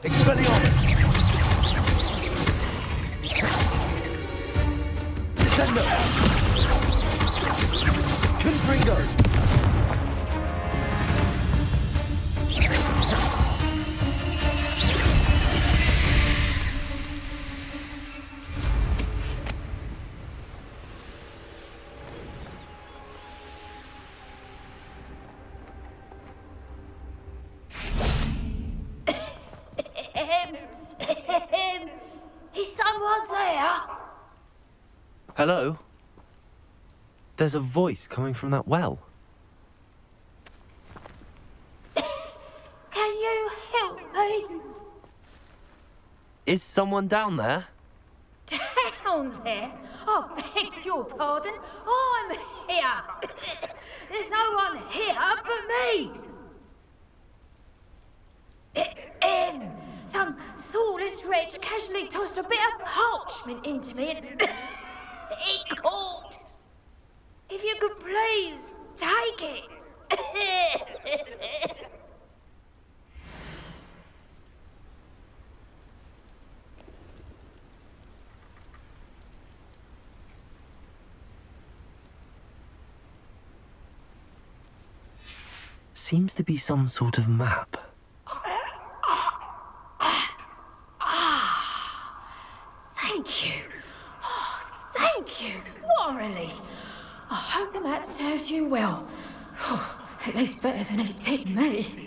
Expelliarmus! Descendo! Confringo! Is someone there? Hello? There's a voice coming from that well. Can you help me? Is someone down there? Down there? I beg your pardon. I'm here. There's no one here but me. Some thoughtless wretch casually tossed a bit of parchment into me and it caught. If you could please take it. Seems to be some sort of map. Thank you. Oh, thank you. What a relief. I hope the map serves you well. At least better than it did me.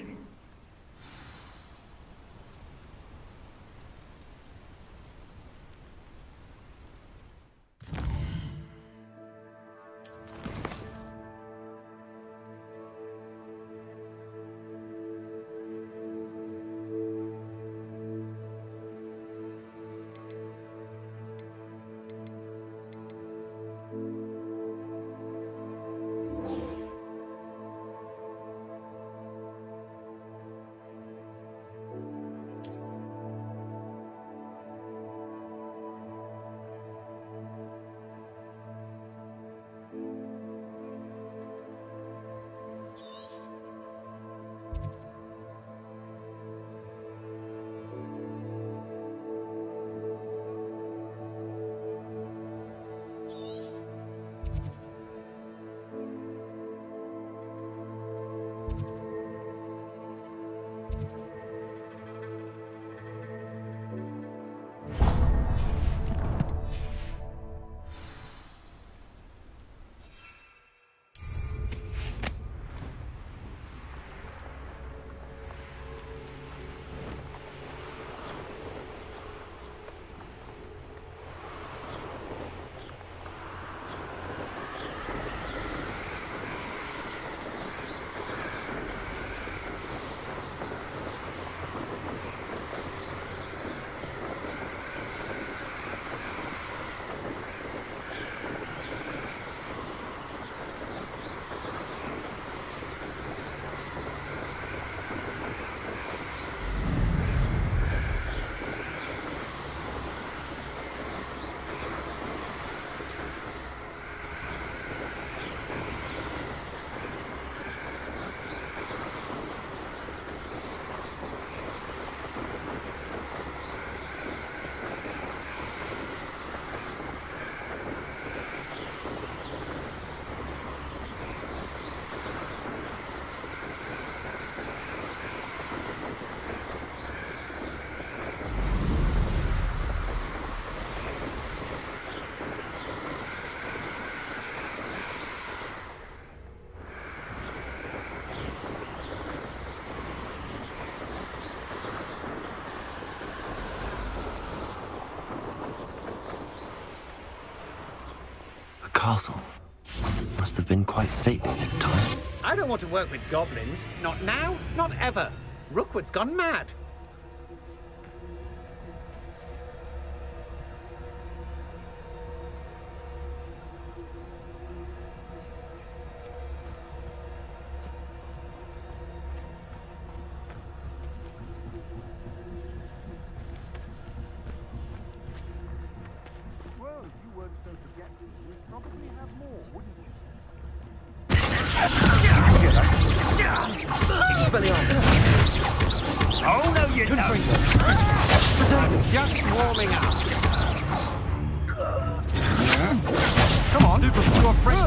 Castle. Must have been quite stately this time. I don't want to work with goblins. Not now, not ever. Rookwood's gone mad. Well, if you weren't so forgetful, we'd probably have more, wouldn't you? Expelliarmus! Oh, no, you don't! I'm just warming up. Come on, you're free.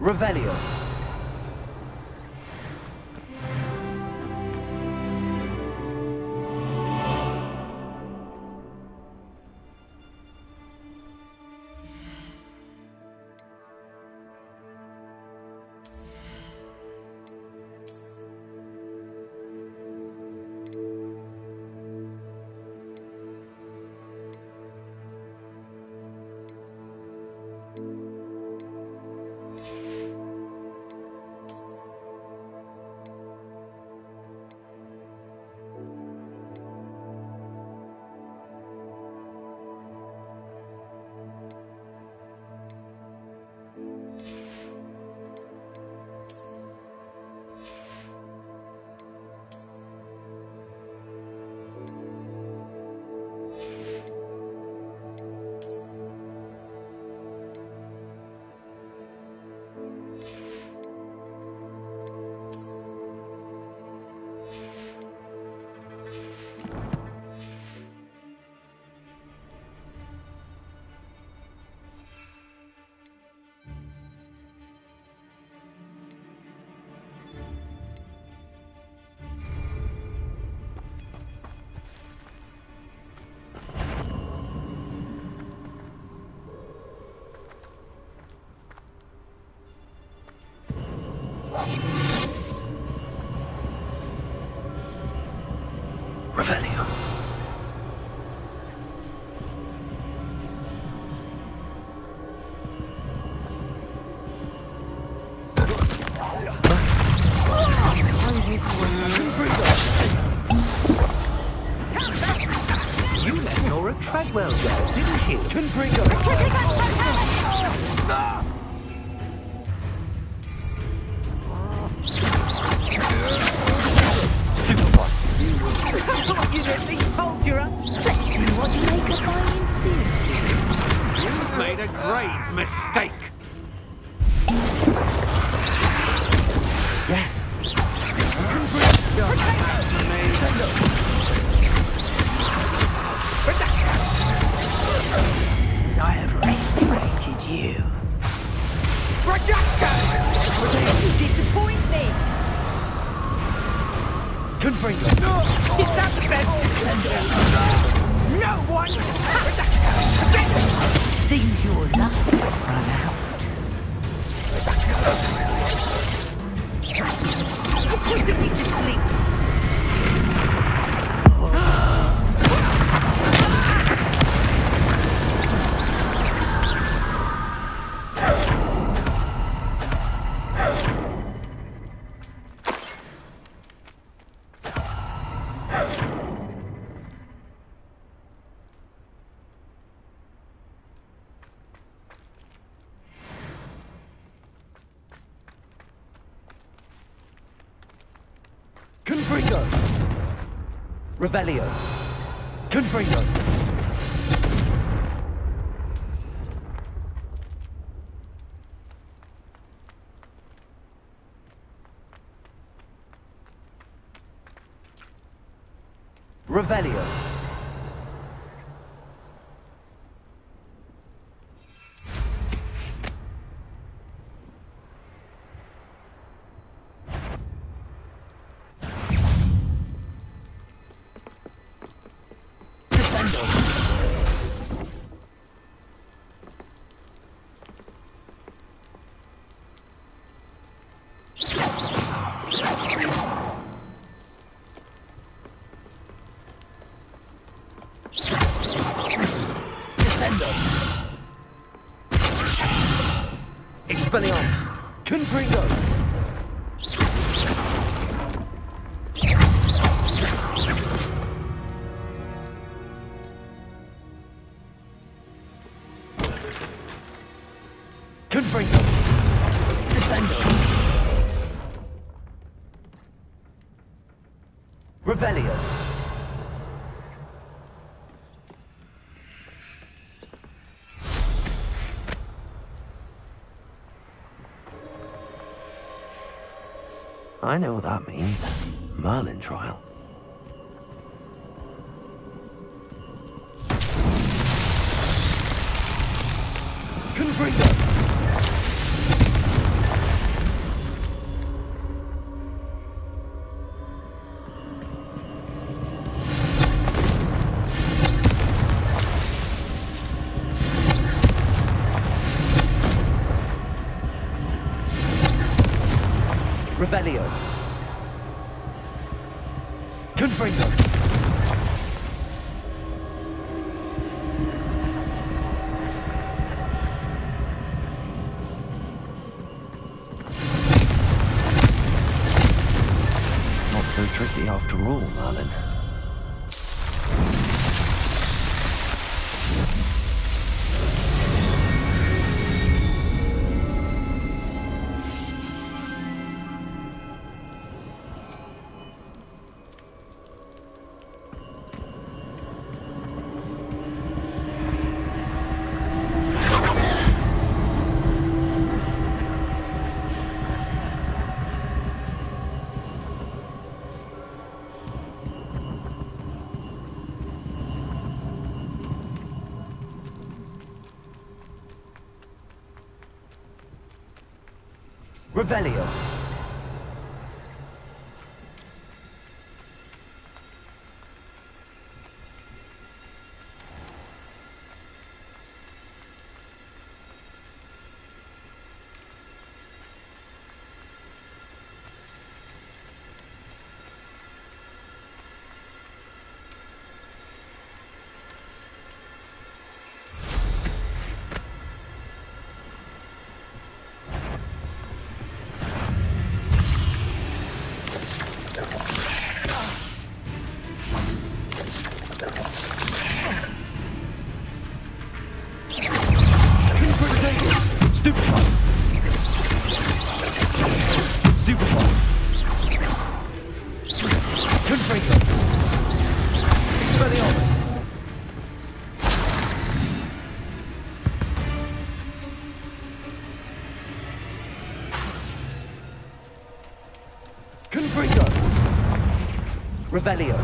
Revelio. Revelio. You let Nora Treadwell go, didn't you? Confringo. You'd at least told your Let's see what you make of my infinity. You've made a grave mistake. Yes. As I overestimated you. You disappoint me. Confringo. Is that the best defender? No one! Seems your luck run out. You're putting me to sleep. Confringo. Revelio. Confringo. Revelio. Expelliarmus. Confringo. Revelio. I know what that means. Merlin trial. Confringo! Revelio. Confringo. Not so tricky after all, Merlin. Revelio. Stupefy! Stupefy! Confringo! Expelliarmus! Confringo! Revelio!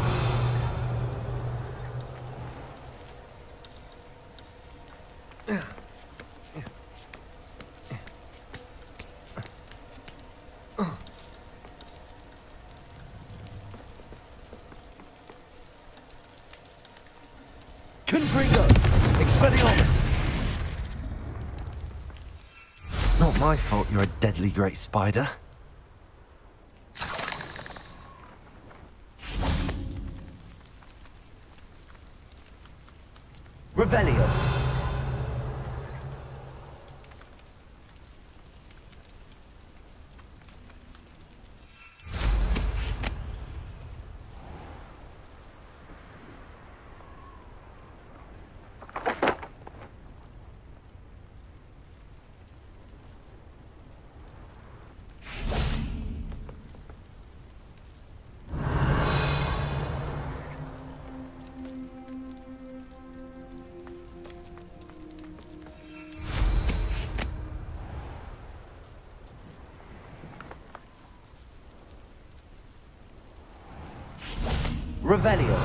Confringo! Expelliarmus! Not my fault you're a deadly great spider. Revelio! Revelio.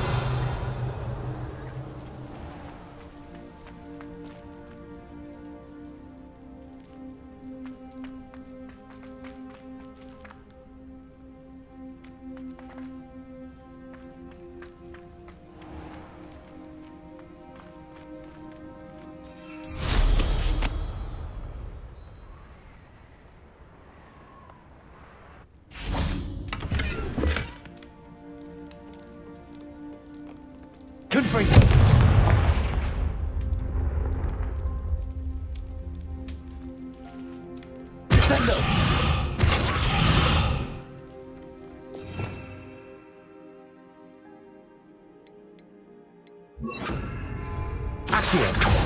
Confringo! Descendo! Accio!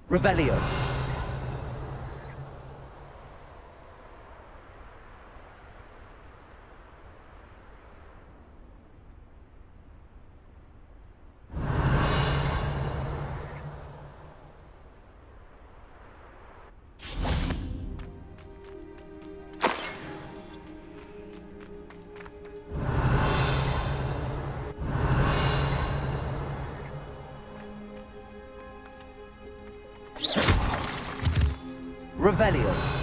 Revelio. Revelio.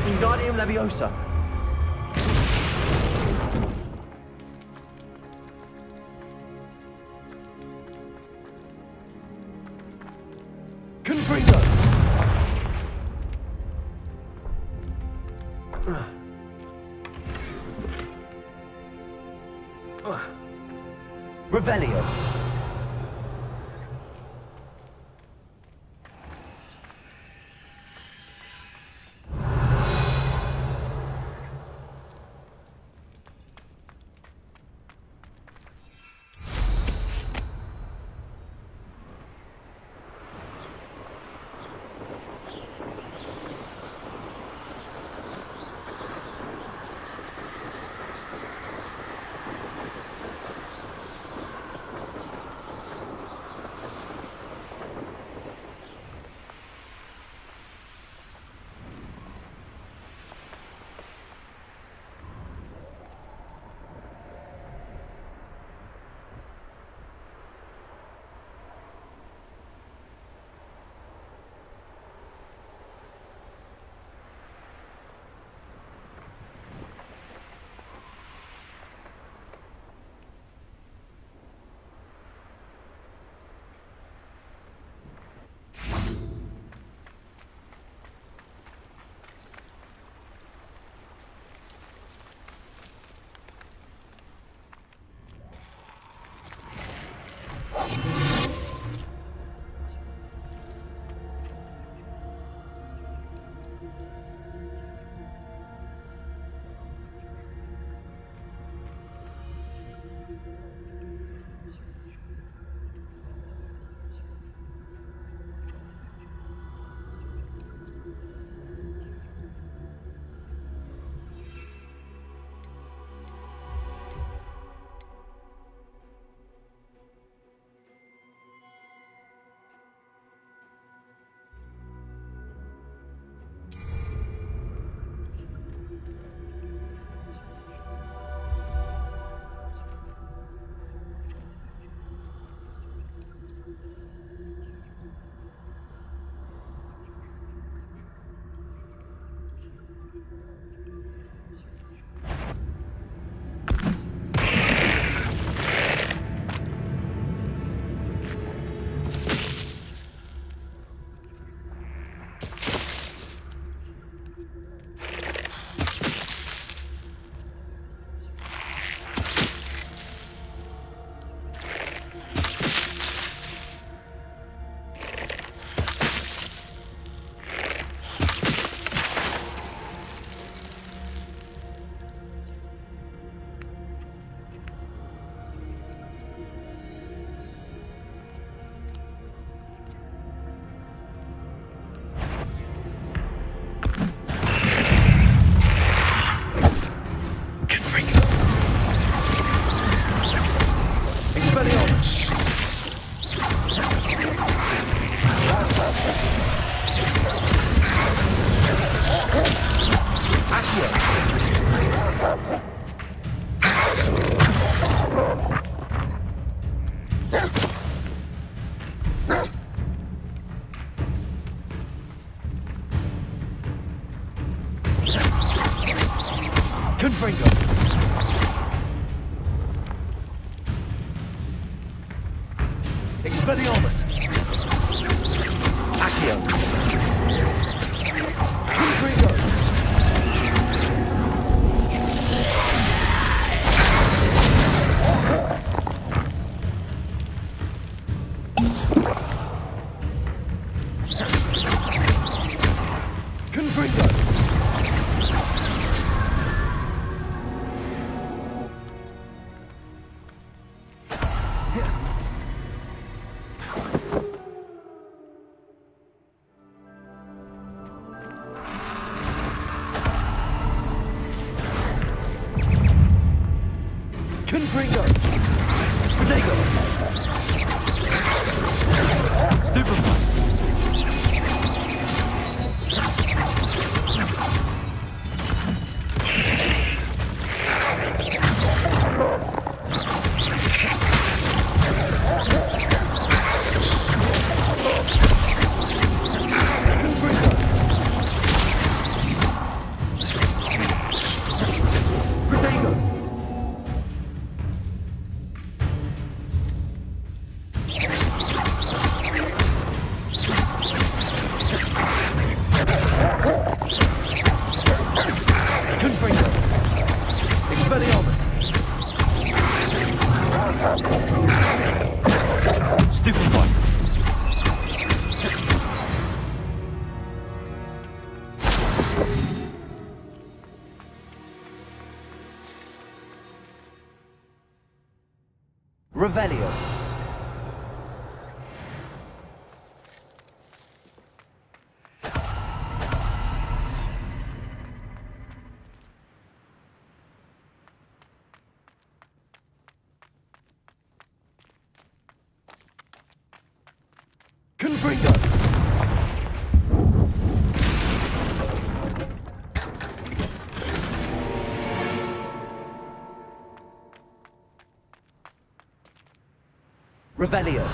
Wingardium Leviosa. Confringo. Revelio. Expelliarmus! Accio! Confringo! Confringo! Confringo! Protego! Stupefy! Confringo! Protego! Confringo! Expelliarmus! Stupefy! Revelio! Confringo! Revelio!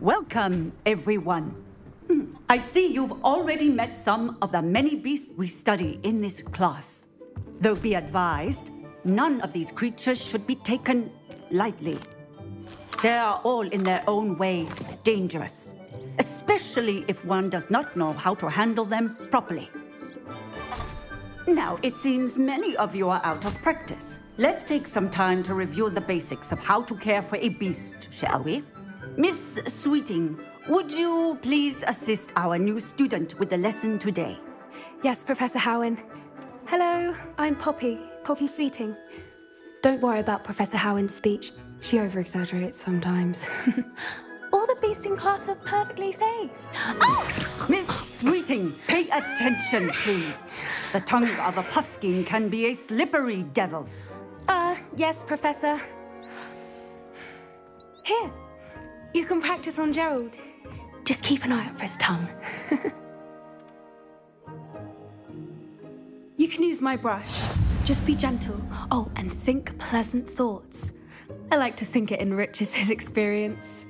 Welcome, everyone. I see you've already met some of the many beasts we study in this class. Though be advised, none of these creatures should be taken lightly. They are all in their own way dangerous, especially if one does not know how to handle them properly. Now, it seems many of you are out of practice. Let's take some time to review the basics of how to care for a beast, shall we? Miss Sweeting, would you please assist our new student with the lesson today? Yes, Professor Howen. Hello, I'm Poppy Sweeting. Don't worry about Professor Howen's speech. She over-exaggerates sometimes. All the beasts in class are perfectly safe. Oh! Miss Sweeting, pay attention, please. The tongue of a puffskein can be a slippery devil. Yes, Professor. Here, you can practice on Gerald. Just keep an eye out for his tongue. You can use my brush. Just be gentle. Oh, and think pleasant thoughts. I like to think it enriches his experience.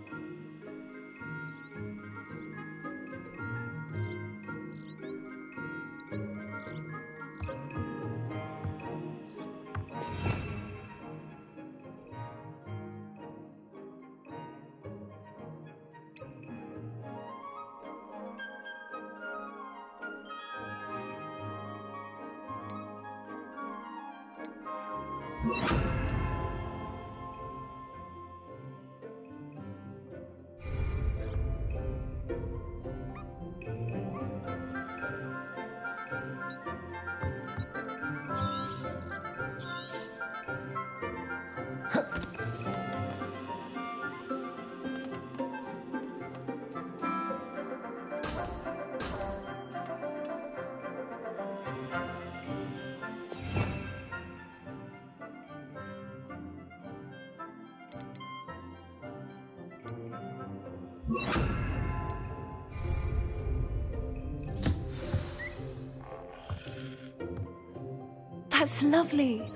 That's lovely.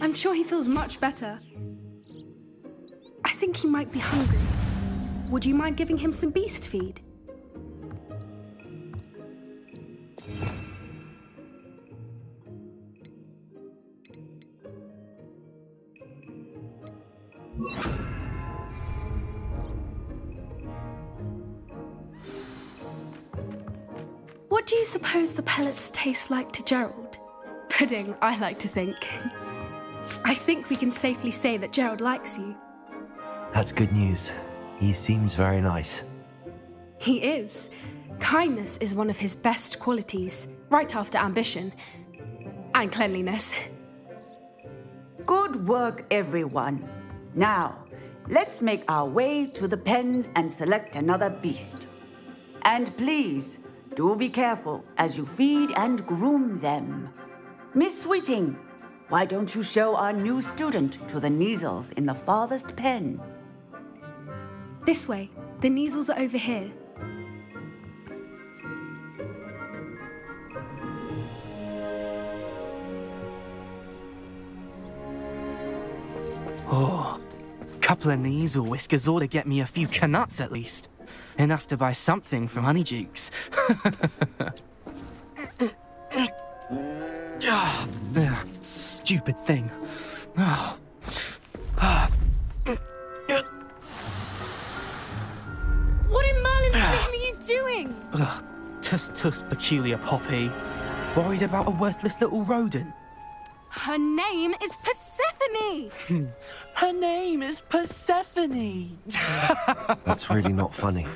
I'm sure he feels much better. I think he might be hungry. Would you mind giving him some beast feed? What do you suppose the pellets taste like to Gerald? Pudding, I like to think. I think we can safely say that Gerald likes you. That's good news. He seems very nice. He is. Kindness is one of his best qualities, right after ambition. And cleanliness. Good work, everyone. Now, let's make our way to the pens and select another beast. And please, do be careful as you feed and groom them. Miss Sweeting, why don't you show our new student to the Neasels in the farthest pen? This way. The Neasels are over here. Oh, couple of Neasel whiskers ought to get me a few canuts at least. Enough to buy something from Honeydukes. Stupid thing. What in Merlin's name are you doing? Tuss, peculiar Poppy. Worried about a worthless little rodent. Her name is Persephone! Her name is Persephone! That's really not funny.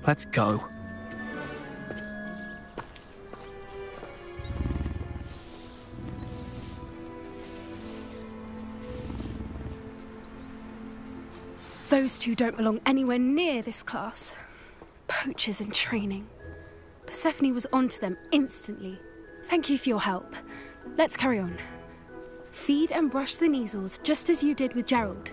Let's go. Those two don't belong anywhere near this class. Poachers in training. Persephone was onto them instantly. Thank you for your help. Let's carry on. Feed and brush the Neasels just as you did with Gerald.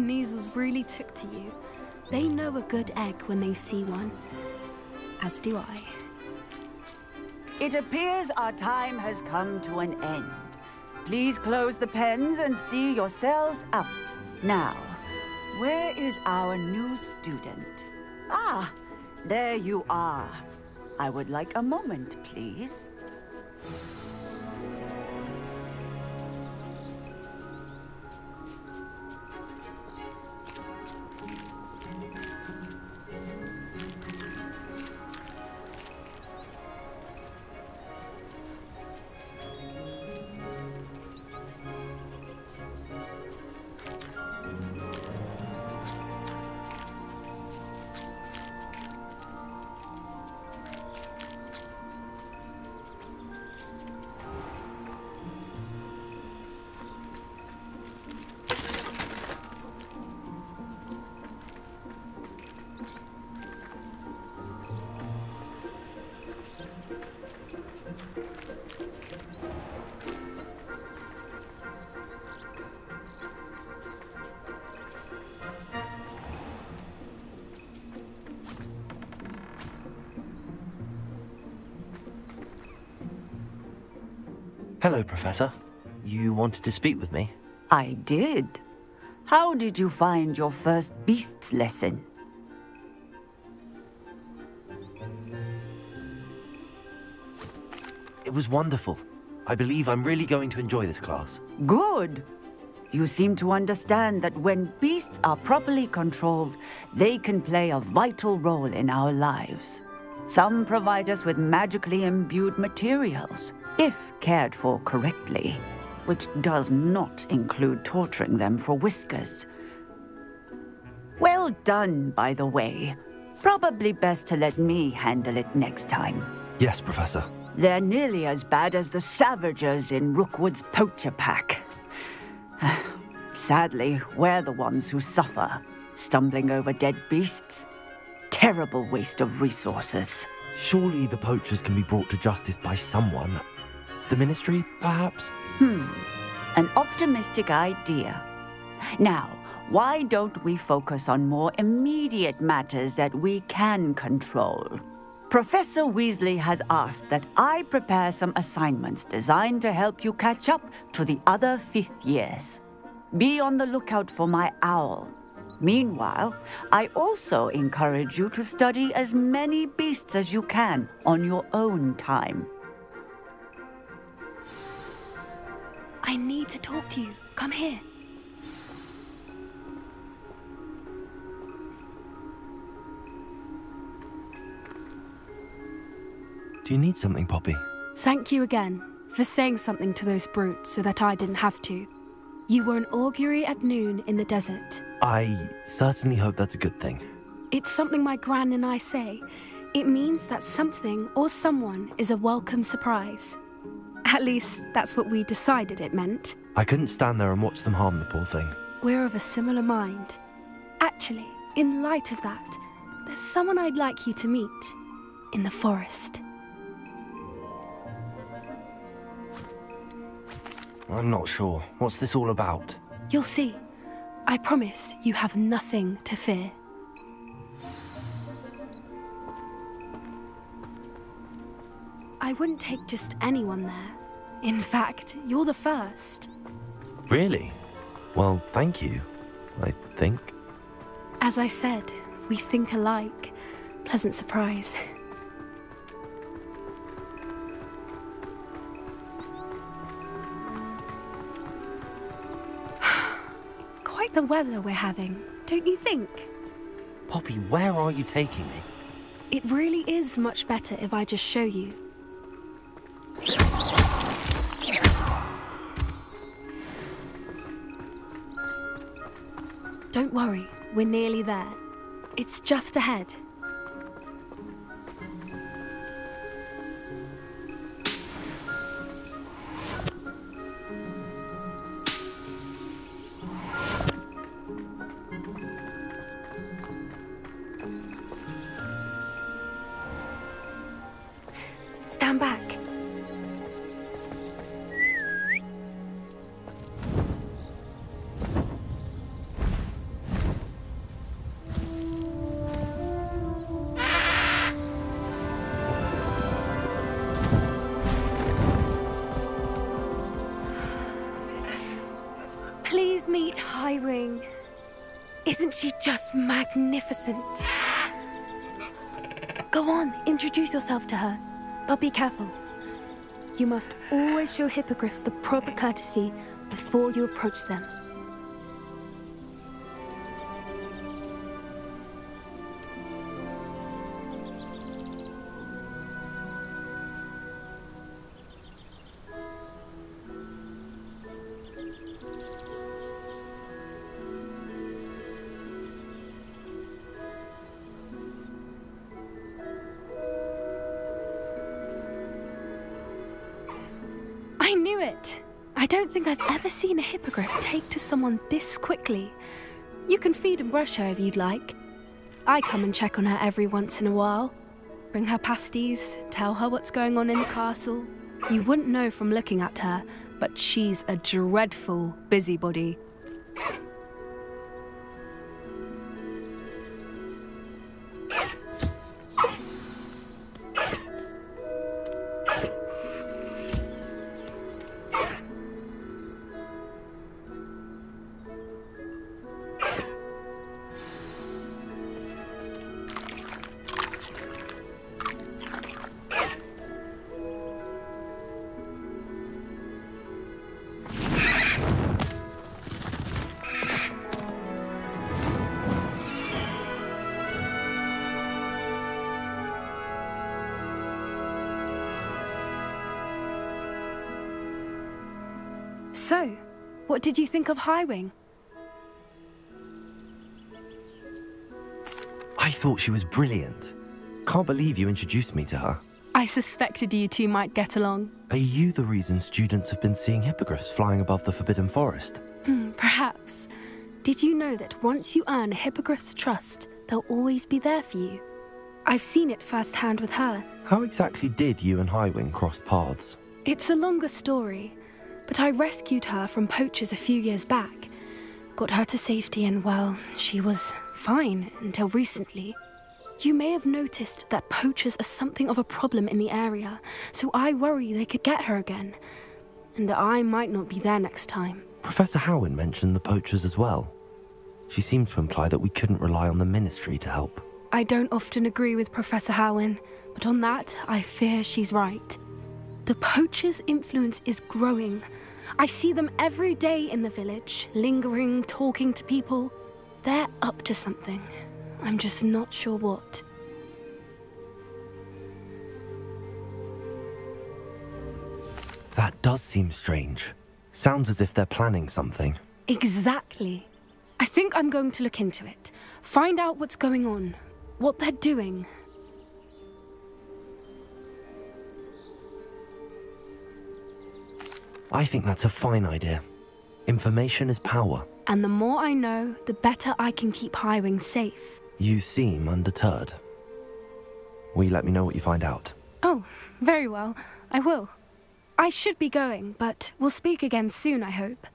measles really took to you. They know a good egg when they see one. As do I. It appears our time has come to an end. Please close the pens and see yourselves out. Now, where is our new student? Ah, there you are. I would like a moment, please. Hello, Professor. You wanted to speak with me? I did. How did you find your first beasts lesson? It was wonderful. I believe I'm really going to enjoy this class. Good. You seem to understand that when beasts are properly controlled, they can play a vital role in our lives. Some provide us with magically imbued materials, if cared for correctly, which does not include torturing them for whiskers. Well done, by the way. Probably best to let me handle it next time. Yes, Professor. They're nearly as bad as the Savagers in Rookwood's poacher pack. Sadly, we're the ones who suffer, stumbling over dead beasts. Terrible waste of resources. Surely the poachers can be brought to justice by someone. The Ministry, perhaps? An optimistic idea. Now, why don't we focus on more immediate matters that we can control? Professor Weasley has asked that I prepare some assignments designed to help you catch up to the other 5th years. Be on the lookout for my owl. Meanwhile, I also encourage you to study as many beasts as you can on your own time. I need to talk to you. Come here. Do you need something, Poppy? Thank you again for saying something to those brutes so that I didn't have to. You were an augury at noon in the desert. I certainly hope that's a good thing. It's something my gran and I say. It means that something or someone is a welcome surprise. At least, that's what we decided it meant. I couldn't stand there and watch them harm the poor thing. We're of a similar mind. Actually, in light of that, there's someone I'd like you to meet. In the forest. I'm not sure. What's this all about? You'll see. I promise you have nothing to fear. I wouldn't take just anyone there. In fact, you're the first. Really? Well, thank you, I think. As I said, we think alike. Pleasant surprise. Quite the weather we're having, don't you think? Poppy, where are you taking me? It really is much better if I just show you. Don't worry, we're nearly there. It's just ahead. Stand back. Highwing. Isn't she just magnificent? Go on, introduce yourself to her. But be careful. You must always show hippogriffs the proper courtesy before you approach them. I knew it! I don't think I've ever seen a hippogriff take to someone this quickly. You can feed and brush her if you'd like. I come and check on her every once in a while. Bring her pasties, tell her what's going on in the castle. You wouldn't know from looking at her, but she's a dreadful busybody. So, what did you think of Highwing? I thought she was brilliant. Can't believe you introduced me to her. I suspected you two might get along. Are you the reason students have been seeing hippogriffs flying above the Forbidden Forest? Perhaps. Did you know that once you earn a hippogriff's trust, they'll always be there for you? I've seen it firsthand with her. How exactly did you and Highwing cross paths? It's a longer story, but I rescued her from poachers a few years back. Got her to safety and, well, she was fine until recently. You may have noticed that poachers are something of a problem in the area, so I worry they could get her again. And I might not be there next time. Professor Howin mentioned the poachers as well. She seemed to imply that we couldn't rely on the ministry to help. I don't often agree with Professor Howin, but on that, I fear she's right. The poachers' influence is growing. I see them every day in the village, lingering, talking to people. They're up to something. I'm just not sure what. That does seem strange. Sounds as if they're planning something. Exactly. I think I'm going to look into it. Find out what's going on, what they're doing. I think that's a fine idea. Information is power. And the more I know, the better I can keep Highwing safe. You seem undeterred. Will you let me know what you find out? Oh, very well. I will. I should be going, but we'll speak again soon, I hope.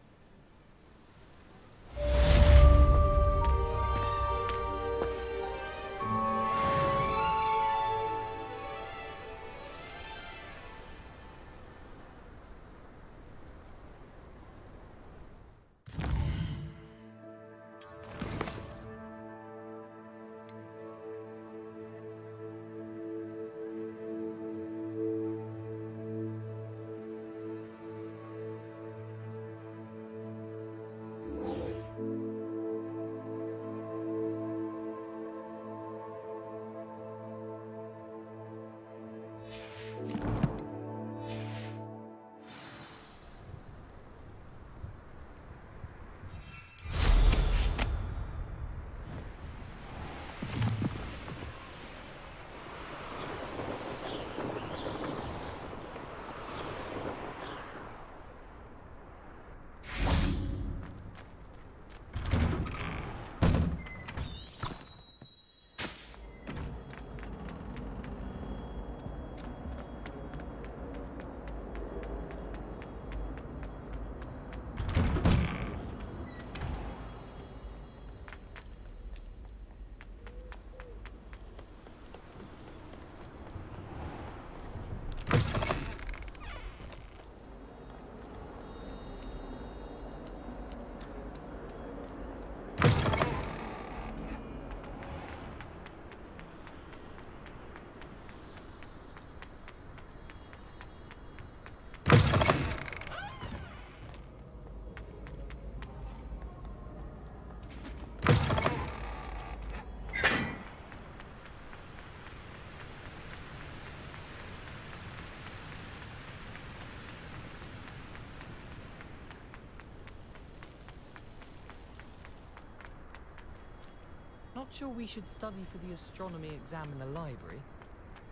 not sure we should study for the astronomy exam in the library.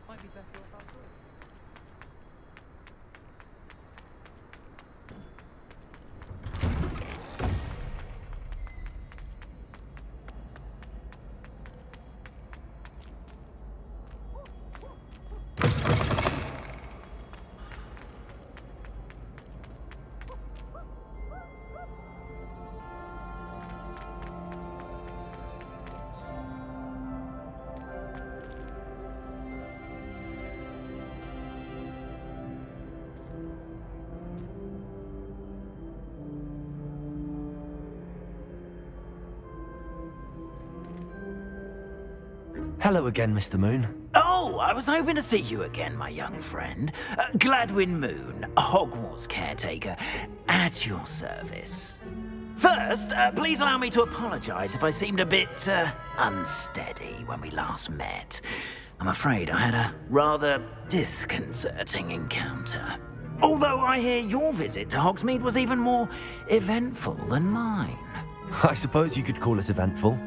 Might be better off outdoors. Hello again, Mr. Moon. Oh, I was hoping to see you again, my young friend. Gladwin Moon, Hogwarts caretaker, at your service. First, please allow me to apologize if I seemed a bit, unsteady when we last met. I'm afraid I had a rather disconcerting encounter. Although I hear your visit to Hogsmeade was even more eventful than mine. I suppose you could call it eventful.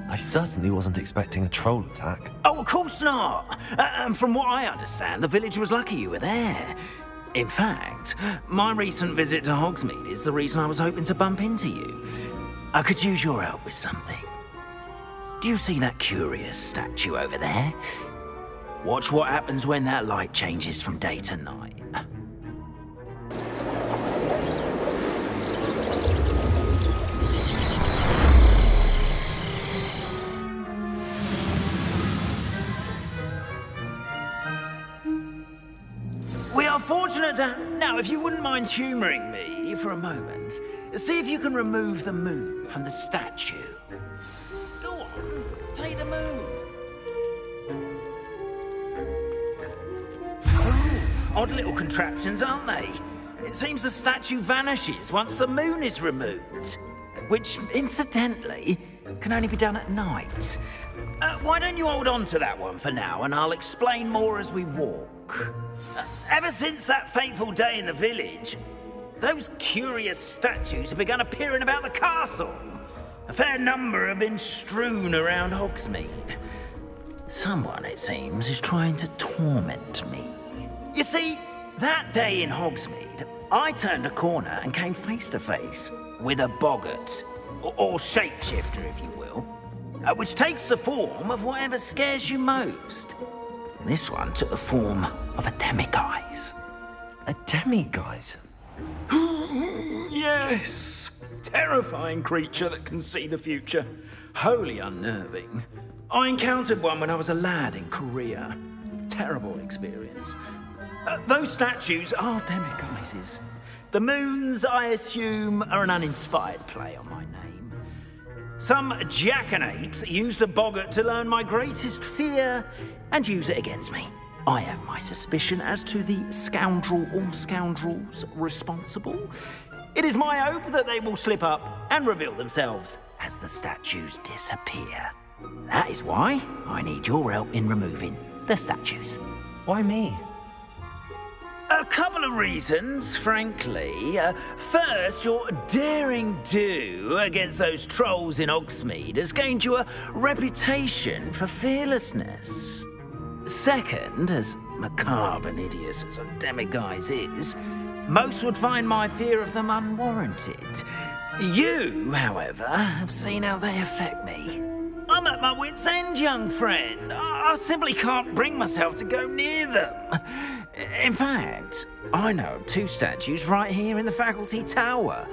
I certainly wasn't expecting a troll attack. Oh, of course not. And from what I understand, the village was lucky you were there. In fact, my recent visit to Hogsmeade is the reason I was hoping to bump into you. I could use your help with something. Do you see that curious statue over there? Watch what happens when that light changes from day to night. We are fortunate to... Now, if you wouldn't mind humouring me for a moment, see if you can remove the moon from the statue. Go on, take the moon. Oh, odd little contraptions, aren't they? It seems the statue vanishes once the moon is removed, which, incidentally, can only be done at night. Why don't you hold on to that one for now, and I'll explain more as we walk. Ever since that fateful day in the village, those curious statues have begun appearing about the castle. A fair number have been strewn around Hogsmeade. Someone, it seems, is trying to torment me. You see, that day in Hogsmeade, I turned a corner and came face to face with a boggart, or shapeshifter, if you will, which takes the form of whatever scares you most. This one took the form of a demiguise. A demiguise? Yes! Terrifying creature that can see the future. Wholly unnerving. I encountered one when I was a lad in Korea. Terrible experience. Those statues are demiguises. The moons, I assume, are an uninspired play on my name. Some jackanapes used a boggart to learn my greatest fear and use it against me. I have my suspicion as to the scoundrel or scoundrels responsible. It is my hope that they will slip up and reveal themselves as the statues disappear. That is why I need your help in removing the statues. Why me? A couple of reasons, frankly. First, your daring do against those trolls in Hogsmeade has gained you a reputation for fearlessness. Second, as macabre and hideous as a demiguise is, most would find my fear of them unwarranted. You, however, have seen how they affect me. I'm at my wit's end, young friend. I simply can't bring myself to go near them. In fact, I know of two statues right here in the faculty tower.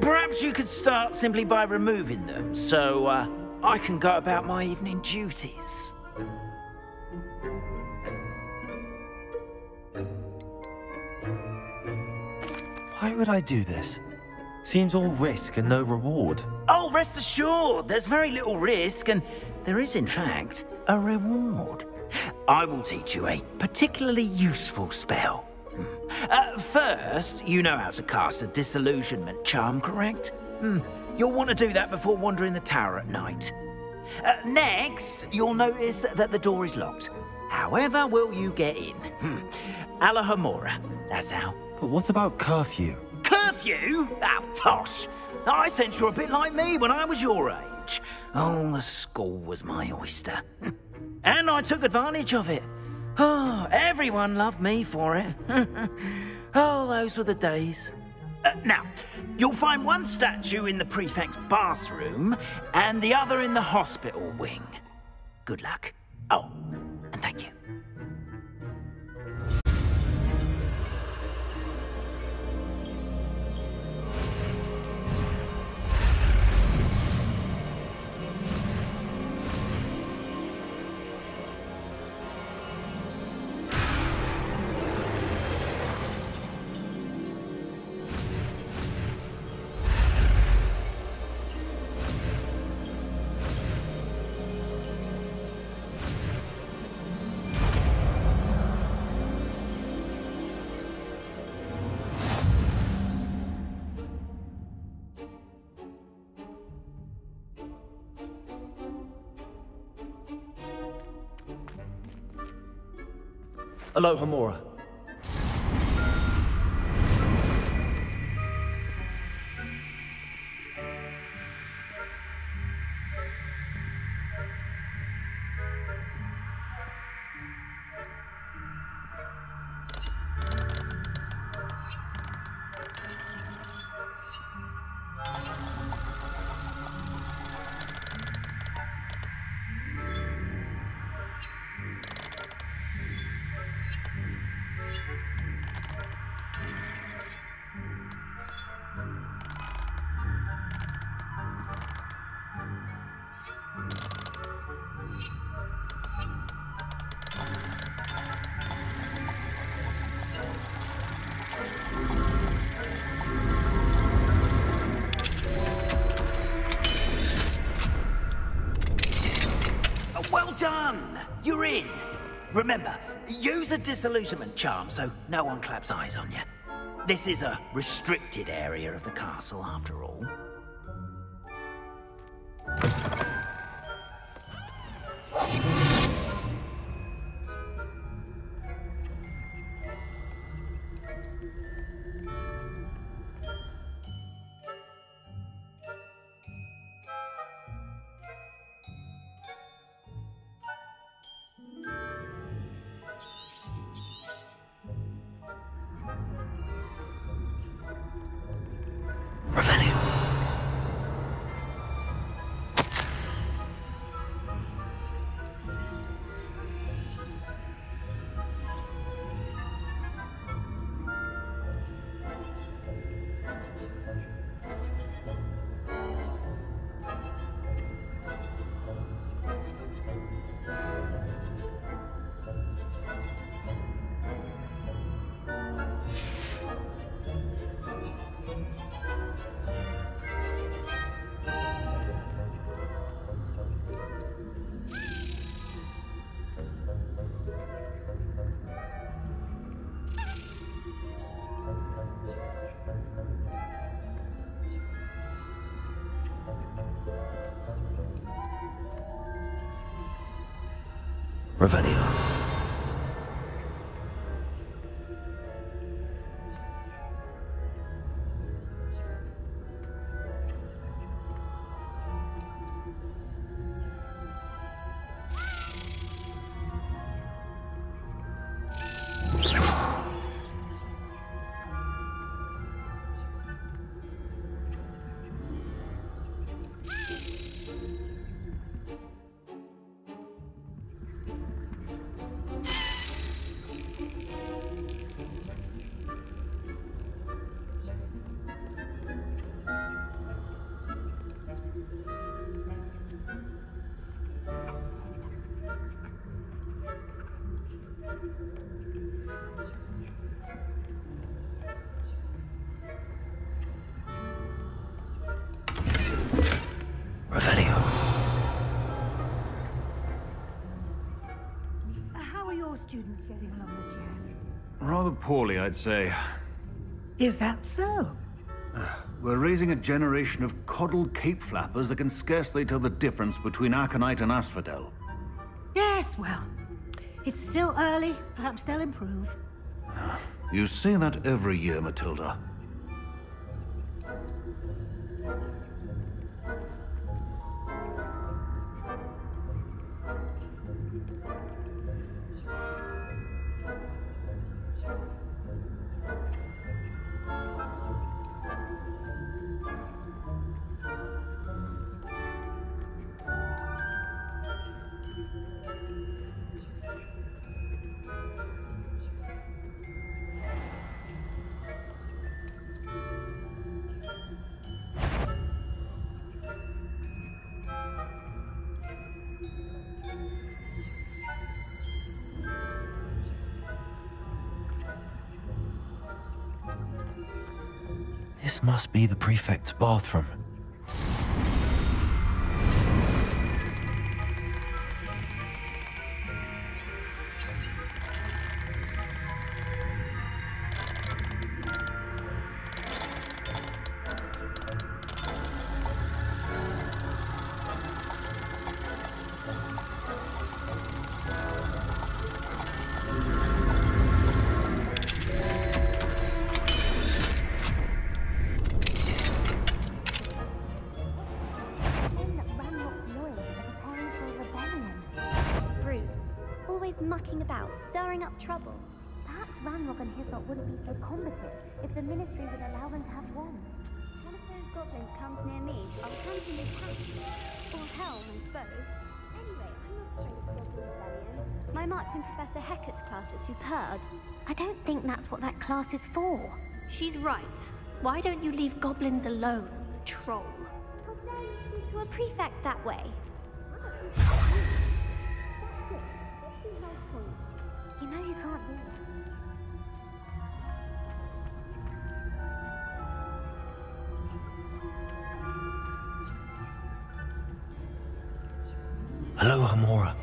Perhaps you could start simply by removing them, so I can go about my evening duties. Why would I do this? Seems all risk and no reward. Oh, rest assured, there's very little risk, and there is, in fact, a reward. I will teach you a particularly useful spell. First, you know how to cast a disillusionment charm, correct? You'll want to do that before wandering the tower at night. Next, you'll notice that the door is locked. However will you get in? Alahomora, that's how. But what about curfew? Curfew! Curfew? Oh, tosh. I sense you're a bit like me when I was your age. Oh, the school was my oyster. And I took advantage of it. Oh, everyone loved me for it. Oh, those were the days. Now, you'll find one statue in the prefect's bathroom and the other in the hospital wing. Good luck. Oh, and thank you. Aloha, Mora. Well done! You're in. Remember, use a disillusionment charm so no one claps eyes on you. This is a restricted area of the castle, after all. Revelio. How are your students getting along this year? Rather poorly, I'd say. Is that so? We're raising a generation of coddled cape flappers that can scarcely tell the difference between Aconite and Asphodel. Yes, well, it's still early. Perhaps they'll improve. You say that every year, Matilda. This must be the prefect's bathroom. Mucking about, stirring up trouble. Perhaps Ranrock and Hislop wouldn't be so competent if the Ministry would allow them to have wands. One of those goblins comes near me, I'll turn him in hat. Or helm and bow. Anyway, I'm not afraid of Goblin Rebellion. My Marching Professor Hecat's class is superb. I don't think that's what that class is for. She's right. Why don't you leave goblins alone, troll? How dare you speak to a prefect that way? You know you can't do that. Hello, Hamora.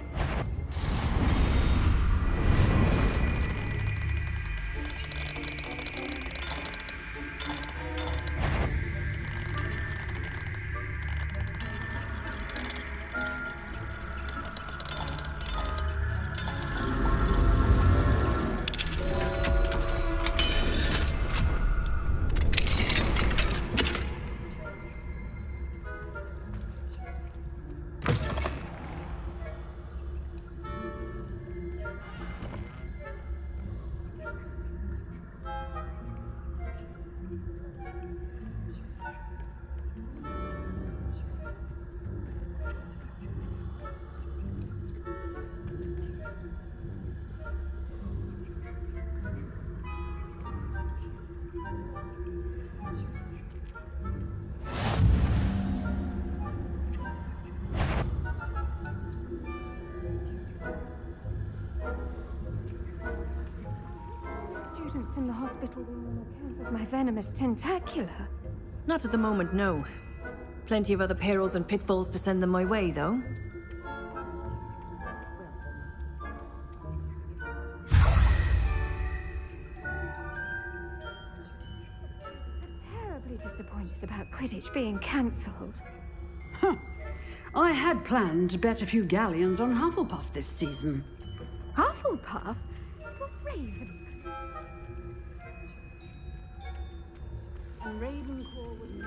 Students in the hospital on account of my venomous tentacular. Not at the moment, no. Plenty of other perils and pitfalls to send them my way, though. Terribly disappointed about Quidditch being cancelled. Huh. I had planned to bet a few galleons on Hufflepuff this season. Hufflepuff? What Raven? And Ravenclaw was...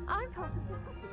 I'm part of the Hufflepuff.